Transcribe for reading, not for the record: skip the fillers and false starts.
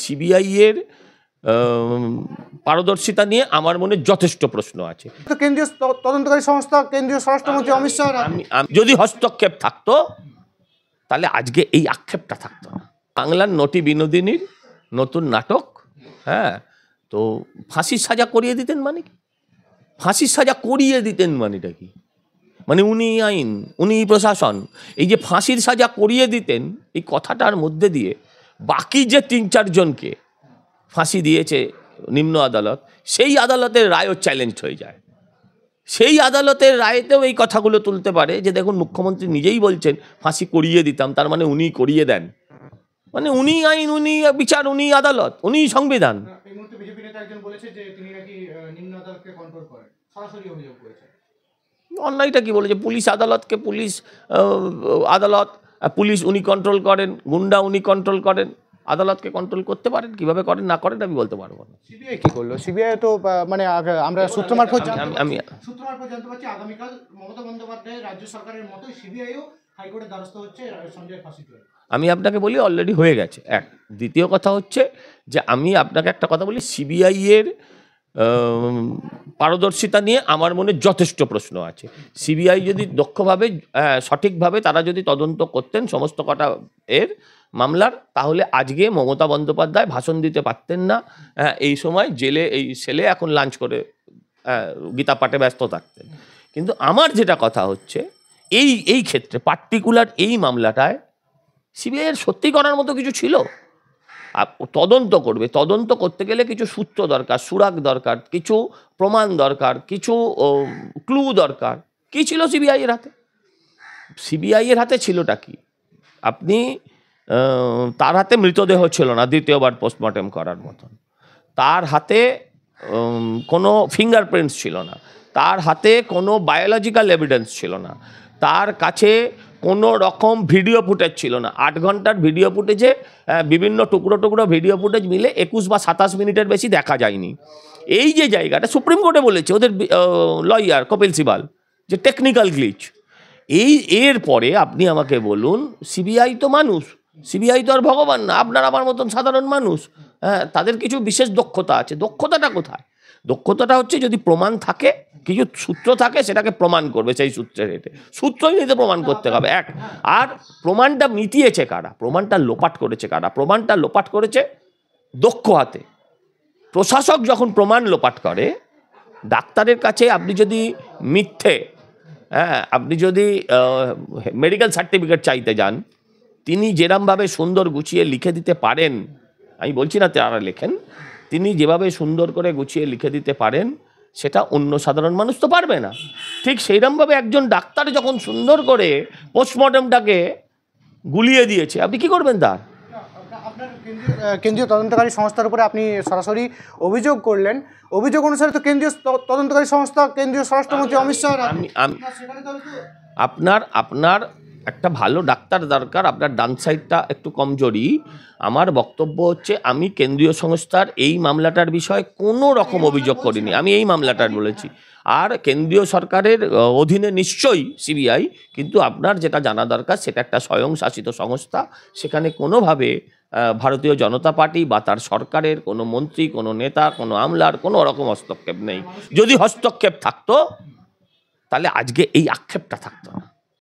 CBI এর পারদর্শিতা নিয়ে আমার মনে যথেষ্ট প্রশ্ন আছে। কেন্দ্রীয় তদন্তকারী সংস্থা, কেন্দ্রীয় স্বরাষ্ট্রমন্ত্রী অমিত শাহ, যদি হস্তক্ষেপ থাকতো তাহলে আজকে এই আক্ষেপটা থাকতো না। বাংলার নটি বিনোদিনীর নতুন নাটক, হ্যাঁ, তো ফাঁসির সাজা করিয়ে দিতেন মানে কি? ফাঁসির সাজা করিয়ে দিতেন মানেটা কি? মানে উনি আইন, উনি প্রশাসন, এই যে ফাঁসির সাজা করিয়ে দিতেন, এই কথাটার মধ্যে দিয়ে বাকি যে ৩-৪ জনকে ফাঁসি দিয়েছে নিম্ন আদালত, সেই আদালতের রায়ও চ্যালেঞ্জ হয়ে যায়। সেই আদালতের রায়তেও এই কথাগুলো তুলতে পারে যে দেখুন মুখ্যমন্ত্রী নিজেই বলছেন ফাঁসি করিয়ে দিতাম, তার মানে উনি করিয়ে দেন, মানে উনি আইন, উনি বিচার, উনি আদালত, উনি সংবিধান। অন্যায়টা কি বলেছে? পুলিশ আদালতকে পুলিশ আদালত, পুলিশ উনি কন্ট্রোল করেন, গুন্ডা উনি কন্ট্রোল করেন, আদালতকে কন্ট্রোল করতে পারেন, কিভাবে করেন না করেন আমি বলতে পারবো না। সিবিআই কি করলো? সিবিআই তো মানে আমরা সূত্র মারফত জানতে পারছি আগামীকাল মমতা বন্দ্যোপাধ্যায় রাজ্য সরকারের মতোই সিবিআইও হাইকোর্টের দ্বারস্থ হচ্ছে সঞ্জয় ফাঁসির জন্য। আমি আপনাকে বলি অলরেডি হয়ে গেছে। এক, দ্বিতীয় কথা হচ্ছে যে আমি আপনাকে একটা কথা বলি, সিবিআই এর পারদর্শিতা নিয়ে আমার মনে যথেষ্ট প্রশ্ন আছে। সিবিআই যদি দক্ষভাবে সঠিকভাবে তারা যদি তদন্ত করতেন সমস্ত কটা এর মামলার, তাহলে আজকে মমতা বন্দ্যোপাধ্যায় ভাষণ দিতে পারতেন না, এই সময় জেলে এই সেলে এখন লাঞ্চ করে গীতা পাঠে ব্যস্ত থাকতেন। কিন্তু আমার যেটা কথা হচ্ছে এই ক্ষেত্রে পার্টিকুলার এই মামলাটায় সিবিআইয়ের সত্যি করার মতো কিছু ছিল? তদন্ত করবে, তদন্ত করতে গেলে কিছু সূত্র দরকার, সুরাগ দরকার, কিছু প্রমাণ দরকার, কিছু ক্লু দরকার। কি ছিল সিবিআইয়ের হাতে? সিবিআইয়ের হাতে ছিলটা কি? আপনি তার হাতে মৃতদেহ ছিল না দ্বিতীয়বার পোস্টমর্টেম করার মতন, তার হাতে কোনো ফিঙ্গারপ্রিন্টস ছিল না, তার হাতে কোনো বায়োলজিক্যাল এভিডেন্স ছিল না, তার কাছে কোনো রকম ভিডিও ফুটেজ ছিল না। 8 ঘন্টার ভিডিও ফুটেজে বিভিন্ন টুকরো টুকরো ভিডিও ফুটেজ মিলে 21 বা 27 মিনিটের বেশি দেখা যায়নি। এই যে জায়গাটা সুপ্রিম কোর্টে বলেছে ওদের লয়ার কপিল সিবাল যে টেকনিক্যাল গ্লিচ। এর পরে আপনি আমাকে বলুন, সিবিআই তো মানুষ, সিবিআই তো আর ভগবান না, আপনার আমার মতন সাধারণ মানুষ, হ্যাঁ, তাদের কিছু বিশেষ দক্ষতা আছে। দক্ষতাটা কোথায়? দক্ষতাটা হচ্ছে যদি প্রমাণ থাকে, কিছু সূত্র থাকে, সেটাকে প্রমাণ করবে, সেই সূত্রের হেঁটে সূত্রই নিতে প্রমাণ করতে হবে। এক, আর প্রমাণটা মিটিয়েছে কারা? প্রমাণটা লোপাট করেছে কারা? প্রমাণটা লোপাট করেছে দক্ষ হাতে। প্রশাসক যখন প্রমাণ লোপাট করে, ডাক্তারের কাছে আপনি যদি মিথ্যে, হ্যাঁ, আপনি যদি মেডিকেল সার্টিফিকেট চাইতে যান, তিনি যেরমভাবে সুন্দর গুছিয়ে লিখে দিতে পারেন, আমি বলছি না তারা লেখেন, তিনি যেভাবে সুন্দর করে গুছিয়ে লিখে দিতে পারেন, সেটা অন্য সাধারণ মানুষ তো পারবে না। ঠিক সেইরকমভাবে একজন ডাক্তার যখন সুন্দর করে পোস্টমর্টমটাকে গুলিয়ে দিয়েছে, আপনি কি করবেন তার? আপনার কেন্দ্রীয় তদন্তকারী সংস্থার উপরে আপনি সরাসরি অভিযোগ করলেন। অভিযোগ অনুসারে তো কেন্দ্রীয় তদন্তকারী সংস্থা, কেন্দ্রীয় স্বরাষ্ট্রমন্ত্রী অমিত শাহ, আপনার একটা ভালো ডাক্তার দরকার, আপনার ডান সাইডটা একটু কমজোরি। আমার বক্তব্য হচ্ছে আমি কেন্দ্রীয় সংস্থার এই মামলাটার বিষয়ে কোনো রকম অভিযোগ করিনি, আমি এই মামলাটার বলেছি। আর কেন্দ্রীয় সরকারের অধীনে নিশ্চয়ই সিবিআই, কিন্তু আপনার যেটা জানা দরকার সেটা একটা স্বয়ংশাসিত সংস্থা, সেখানে কোনোভাবে ভারতীয় জনতা পার্টি বা তার সরকারের কোনো মন্ত্রী, কোনো নেতা, কোনো আমলার কোনো রকম হস্তক্ষেপ নেই। যদি হস্তক্ষেপ থাকতো তাহলে আজকে এই আক্ষেপটা থাকতো না।